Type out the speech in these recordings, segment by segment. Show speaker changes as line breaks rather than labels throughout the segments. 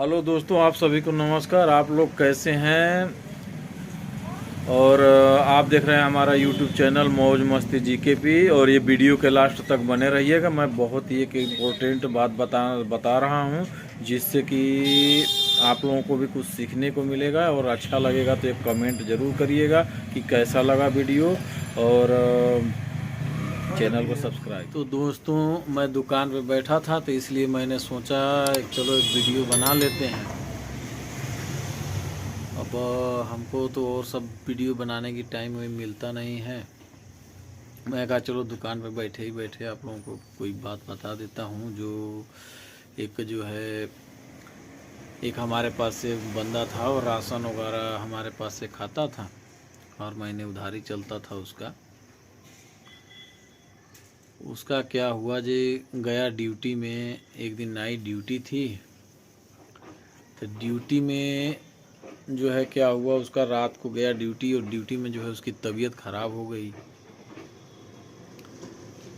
Hello दोस्तों, आप सभी को नमस्कार। आप लोग कैसे हैं? और आप देख रहे हैं हमारा यूट्यूब चैनल मौज मस्ती जीकेपी। और ये वीडियो के लास्ट तक बने रहिएगा। मैं बहुत ही एक इम्पोर्टेंट बात बता रहा हूँ, जिससे कि आप लोगों को भी कुछ सीखने को मिलेगा और अच्छा लगेगा। तो एक कमेंट ज़रूर करिएगा कि कैसा लगा वीडियो, और चैनल को सब्सक्राइब। तो दोस्तों, मैं दुकान पे बैठा था, तो इसलिए मैंने सोचा चलो एक वीडियो बना लेते हैं। अब हमको तो और सब वीडियो बनाने की टाइम में मिलता नहीं है। मैं कहा चलो दुकान पे बैठे ही बैठे आप लोगों को कोई बात बता देता हूँ। जो है एक हमारे पास से बंदा था और राशन वगैरह हमारे पास से खाता था, और महीने उधारी चलता था उसका क्या हुआ जी, गया ड्यूटी में। एक दिन नाइट ड्यूटी थी, तो ड्यूटी में जो है क्या हुआ, उसका रात को गया ड्यूटी, और ड्यूटी में जो है उसकी तबीयत ख़राब हो गई।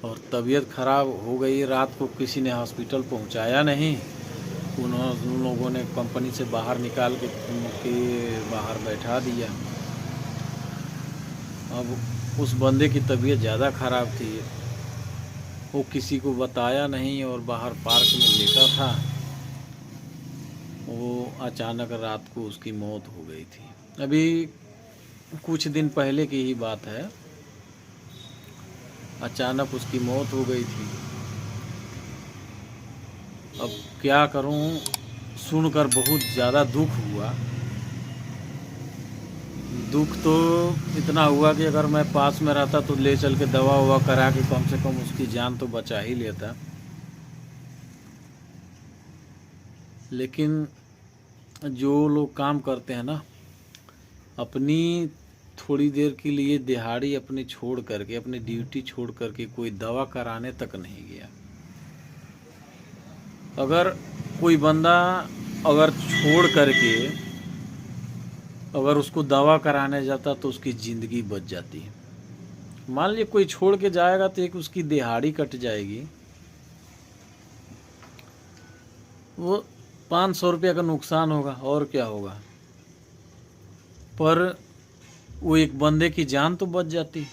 और तबीयत ख़राब हो गई, रात को किसी ने हॉस्पिटल पहुंचाया नहीं। उन लोगों ने कंपनी से बाहर निकाल के बाहर बैठा दिया। अब उस बंदे की तबीयत ज़्यादा ख़राब थी, वो किसी को बताया नहीं और बाहर पार्क में लेटा था। वो अचानक रात को उसकी मौत हो गई थी। अभी कुछ दिन पहले की ही बात है, अचानक उसकी मौत हो गई थी। अब क्या करूं, सुनकर बहुत ज़्यादा दुख हुआ। दुख तो इतना हुआ कि अगर मैं पास में रहता तो ले चल के दवा ववा करा के कम से कम उसकी जान तो बचा ही लेता। लेकिन जो लोग काम करते हैं ना, अपनी थोड़ी देर के लिए दिहाड़ी अपनी छोड़ करके, अपनी ड्यूटी छोड़ करके कोई दवा कराने तक नहीं गया। अगर कोई बंदा अगर छोड़ करके अगर उसको दवा कराने जाता तो उसकी ज़िंदगी बच जाती है। मान लीजिए कोई छोड़ के जाएगा तो एक उसकी दिहाड़ी कट जाएगी, वो 500 रुपये का नुकसान होगा और क्या होगा, पर वो एक बंदे की जान तो बच जाती।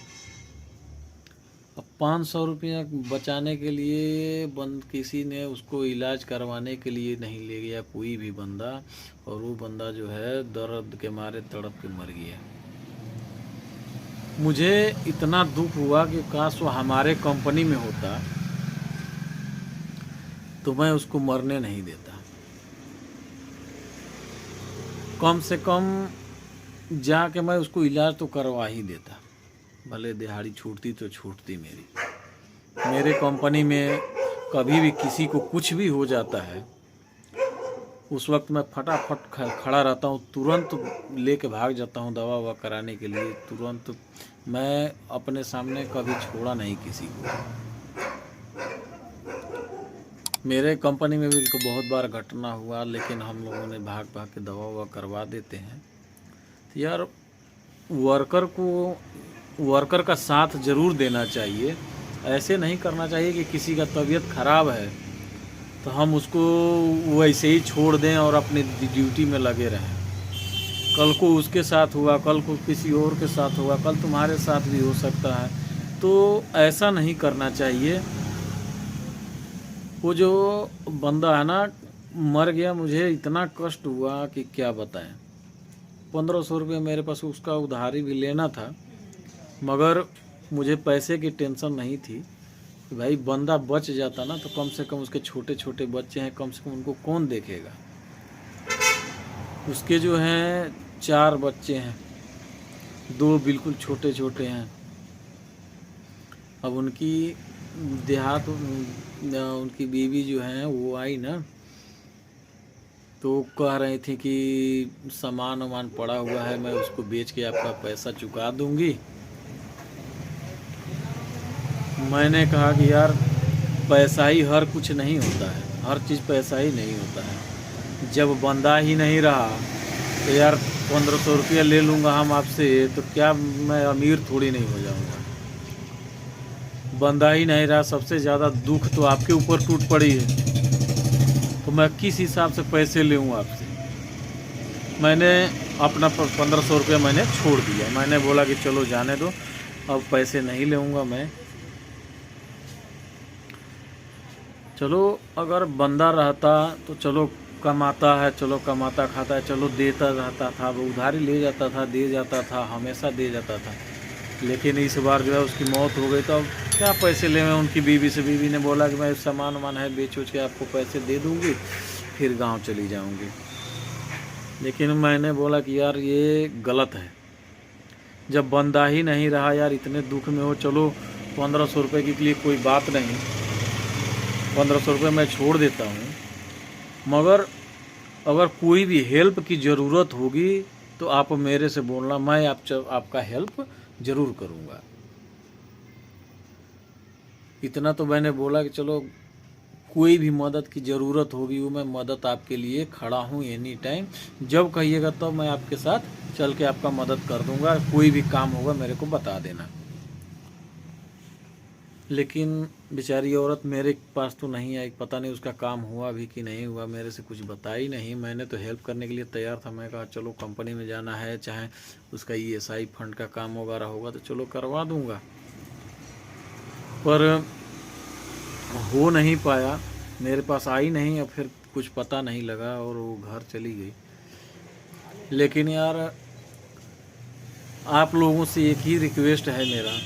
अब 500 रुपया बचाने के लिए किसी ने उसको इलाज करवाने के लिए नहीं ले गया कोई भी बंदा, और वो बंदा जो है दर्द के मारे तड़प के मर गया। मुझे इतना दुख हुआ कि काश वो हमारे कंपनी में होता तो मैं उसको मरने नहीं देता। कम से कम जाके मैं उसको इलाज तो करवा ही देता। भले दिहाड़ी छूटती तो छूटती मेरे कंपनी में कभी भी किसी को कुछ भी हो जाता है, उस वक्त मैं फटाफट खड़ा रहता हूँ, तुरंत लेके भाग जाता हूँ दवा ववा कराने के लिए। तुरंत मैं अपने सामने कभी छोड़ा नहीं किसी को। मेरे कंपनी में भी बहुत बार घटना हुआ, लेकिन हम लोगों ने भाग भाग के दवा ववा करवा देते हैं। तो यार, वर्कर का साथ ज़रूर देना चाहिए। ऐसे नहीं करना चाहिए कि किसी का तबीयत ख़राब है तो हम उसको वैसे ही छोड़ दें और अपनी ड्यूटी में लगे रहें। कल को उसके साथ हुआ, कल को किसी और के साथ हुआ, कल तुम्हारे साथ भी हो सकता है। तो ऐसा नहीं करना चाहिए। वो जो बंदा है ना, मर गया, मुझे इतना कष्ट हुआ कि क्या बताएं। 1500 रुपये मेरे पास उसका उधारी भी लेना था, मगर मुझे पैसे की टेंशन नहीं थी कि भाई बंदा बच जाता ना, तो कम से कम उसके छोटे छोटे बच्चे हैं, कम से कम उनको कौन देखेगा। उसके जो हैं 4 बच्चे हैं, 2 बिल्कुल छोटे छोटे हैं। अब उनकी बीवी जो है वो आई ना, तो कह रही थी कि सामान वामान पड़ा हुआ है, मैं उसको बेच के आपका पैसा चुका दूंगी। मैंने कहा कि यार, पैसा ही हर कुछ नहीं होता है, हर चीज़ पैसा ही नहीं होता है। जब बंदा ही नहीं रहा तो यार 1500 रुपया ले लूँगा हम आपसे, तो क्या मैं अमीर थोड़ी नहीं हो जाऊँगा। बंदा ही नहीं रहा, सबसे ज़्यादा दुख तो आपके ऊपर टूट पड़ी है। तो मैं किस हिसाब से पैसे लूँ आपसे। मैंने अपना 1500 रुपया मैंने छोड़ दिया। मैंने बोला कि चलो जाने दो, अब पैसे नहीं लूँगा मैं। चलो अगर बंदा रहता तो चलो कमाता है, चलो कमाता खाता है, चलो देता रहता था, वो उधारी ले जाता था, दे जाता था, हमेशा दे जाता था। लेकिन इस बार जो है उसकी मौत हो गई, तो अब क्या पैसे ले मैं उनकी बीवी से। बीवी ने बोला कि मैं सामान वामान है बेच उच के आपको पैसे दे दूँगी, फिर गाँव चली जाऊँगी। लेकिन मैंने बोला कि यार ये गलत है। जब बंदा ही नहीं रहा यार, इतने दुख में हो, चलो 1500 रुपये के लिए कोई बात नहीं, 1500 रुपये मैं छोड़ देता हूँ। मगर अगर कोई भी हेल्प की ज़रूरत होगी तो आप मेरे से बोलना, मैं आपका हेल्प ज़रूर करूँगा। इतना तो मैंने बोला कि चलो कोई भी मदद की ज़रूरत होगी वो मैं मदद आपके लिए खड़ा हूँ एनी टाइम। जब कहिएगा तब मैं आपके साथ चल के आपका मदद कर दूँगा। कोई भी काम होगा मेरे को बता देना। लेकिन बेचारी औरत मेरे पास तो नहीं आई, पता नहीं उसका काम हुआ भी कि नहीं हुआ, मेरे से कुछ बताई नहीं। मैंने तो हेल्प करने के लिए तैयार था। मैं कहा चलो कंपनी में जाना है, चाहे उसका ESI फंड का काम वगैरह होगा तो चलो करवा दूंगा, पर हो नहीं पाया, मेरे पास आई नहीं और फिर कुछ पता नहीं लगा और वो घर चली गई। लेकिन यार आप लोगों से एक ही रिक्वेस्ट है मेरा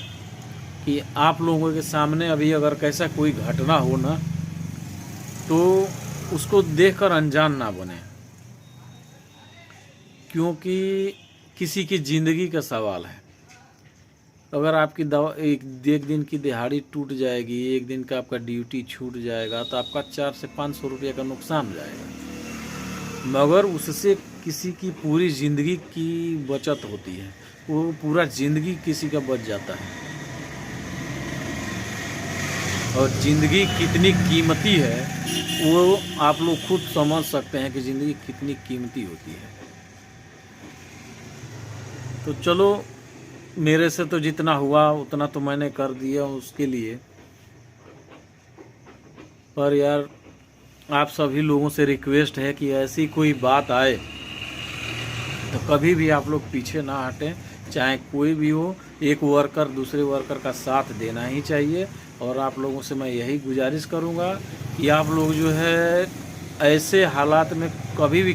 कि आप लोगों के सामने अभी अगर कैसा कोई घटना हो ना, तो उसको देखकर अनजान ना बने, क्योंकि किसी की ज़िंदगी का सवाल है। अगर आपकी दवा एक दिन की दिहाड़ी टूट जाएगी, एक दिन का आपका ड्यूटी छूट जाएगा, तो आपका 400 से 500 रुपये का नुकसान हो जाएगा। मगर उससे किसी की पूरी ज़िंदगी की बचत होती है, वो पूरा ज़िंदगी किसी का बच जाता है। और ज़िंदगी कितनी कीमती है वो आप लोग खुद समझ सकते हैं कि ज़िंदगी कितनी कीमती होती है। तो चलो मेरे से तो जितना हुआ उतना तो मैंने कर दिया उसके लिए, पर यार आप सभी लोगों से रिक्वेस्ट है कि ऐसी कोई बात आए तो कभी भी आप लोग पीछे ना हटें, चाहे कोई भी हो। एक वर्कर दूसरे वर्कर का साथ देना ही चाहिए। और आप लोगों से मैं यही गुजारिश करूंगा कि आप लोग जो है ऐसे हालात में कभी भी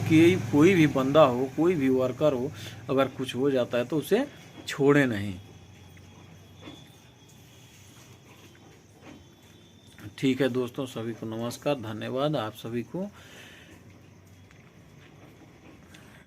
कोई भी बंदा हो, कोई भी वर्कर हो, अगर कुछ हो जाता है तो उसे छोड़े नहीं। ठीक है दोस्तों, सभी को नमस्कार, धन्यवाद आप सभी को।